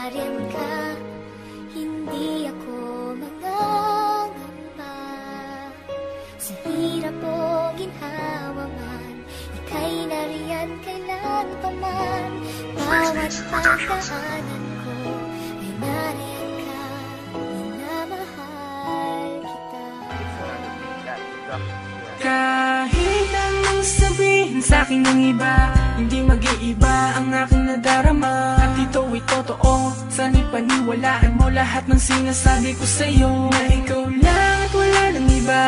nariyan ka, hindi ako mangangamba. Sa hirap o ginhawa man, ika'y nariyan kailan pa man. Bawat pagdaanan ko ay nariyan ka, minamahal kita. Kahit anong sabihin sa'kin ng iba, hindi mag-iiba ang aking nadarama. At ito'y totoo, sana'y paniwalaan mo lahat ng sinasabi ko sa'yo. Na ikaw lang at wala ng iba,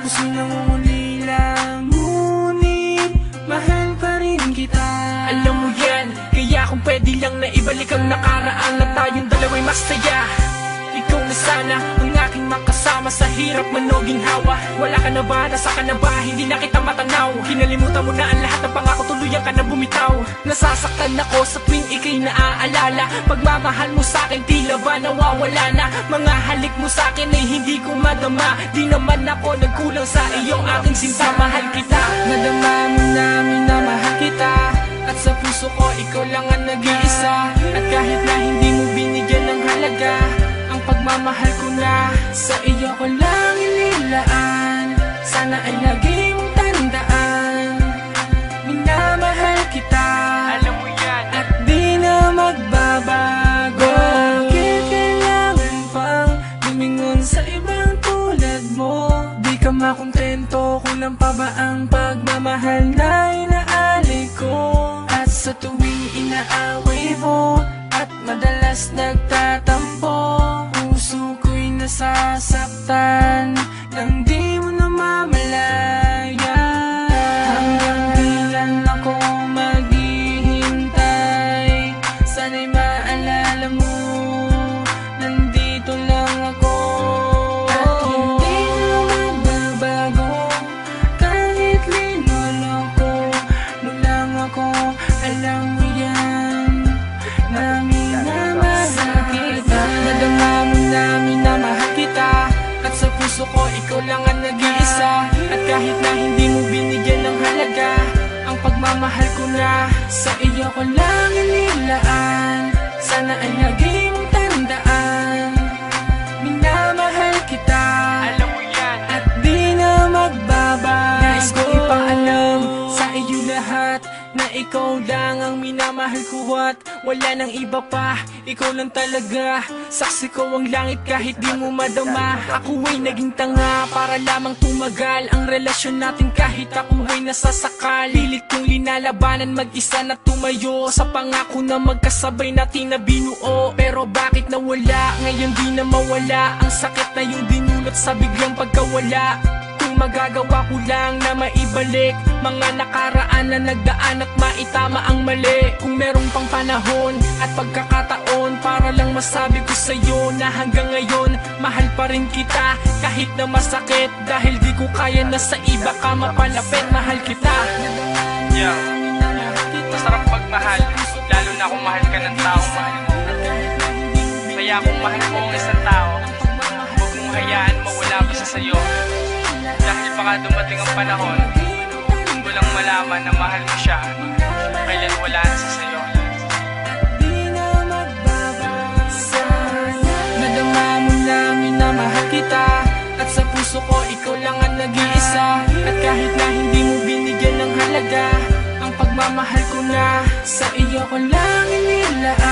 puso'y nangungulila, ngunit mahal pa rin kita. Alam mo yan, kaya kung pwede lang na ibalik ang nakaraan, na tayong dalawa'y masaya. Ikaw na sana ang aking makasama sa hirap man o ginhawa. Wala ka na ba? Nasa ka na ba? Hindi na kita matanaw. Kinalimutan mo na ang lahat ng pangako, tuluyan ka na bumitaw. Nasasaktan ako sa tuwing ika'y naaalala. Pagmamahal mo sa'kin tila ba nawawala na. Mga halik mo sa'kin ay hindi ko madama. Di naman ako nagkulang sa iyong aking sinta. Mahal kita, nadama mo namin na mahal kita. At sa puso ko ikaw lang ang nag-iisa. At kahit na hindi mo binigyan ng halaga, pagmamahal ko na sa iyo ko lang inilaan. Sana ay lagi mong tandaan, minamahal kita. Alam mo yan, at di na magbabago. Bakit kailangan pang lumingon sa ibang tulad mo? Di ka makontento, kulang pa ba ang pagmamahal na inaalay ko? At sa tuwing inaaway mo at madalas nagtatampo, puso ko'y nasasaktan nang di mo namamalaya. Hanggang kailan ako maghihintay? Sana'y maalala mo, nandito lang ako. At hindi na magbabago, kahit linuloko mo lang ako. Alam mo yan, namin namahal kita. Nadama mo namin na mahal kita. At sa puso ko ikaw lang ang nag-iisa. At kahit na hindi mo binigyan ng halaga, ang pagmamahal ko na sa iyo ko lang inilaan. Sana ay lagi mong tandaan, minamahal kita. Alam mo yan, at di na magbabago. Nais ko ipaalam sa iyo lahat na ikaw lang ang minamahal ko at wala nang iba pa. Ikaw lang talaga, saksi ko ang langit kahit di mo madama. Ako ay naging tanga para lamang tumagal ang relasyon natin kahit ako ay nasasakal. Pilit kong linalabanan mag-isa na tumayo sa pangako na magkasabay natin na binuo. Pero bakit nawala, ngayon di na mawala ang sakit na yung dinulot sa biglang pagkawala. Magagawa ko lang na maibalik mga nakaraan na nagdaan at maitama ang mali. Kung merong pang panahon at pagkakataon para lang masabi ko sa'yo na hanggang ngayon mahal pa rin kita kahit na masakit. Dahil di ko kaya na sa iba ka mapalapit. Mahal kita. Yeah. Masarap pagmahal, lalo na kung mahal ka ng taong mahal mo. Kaya kung mahal mo ang isang tao, huwag mong hayaan mawala pa sa sayo. Dahil baka dumating ang panahon, mo lang malaman na mahal mo siya, kailan wala na sa sayo. Nadama mo namin na mahal kita. At sa puso ko ikaw lang ang nag-iisa. At kahit na hindi mo binigyan ng halaga, ang pagmamahal ko na sa iyo ko lang inilaan.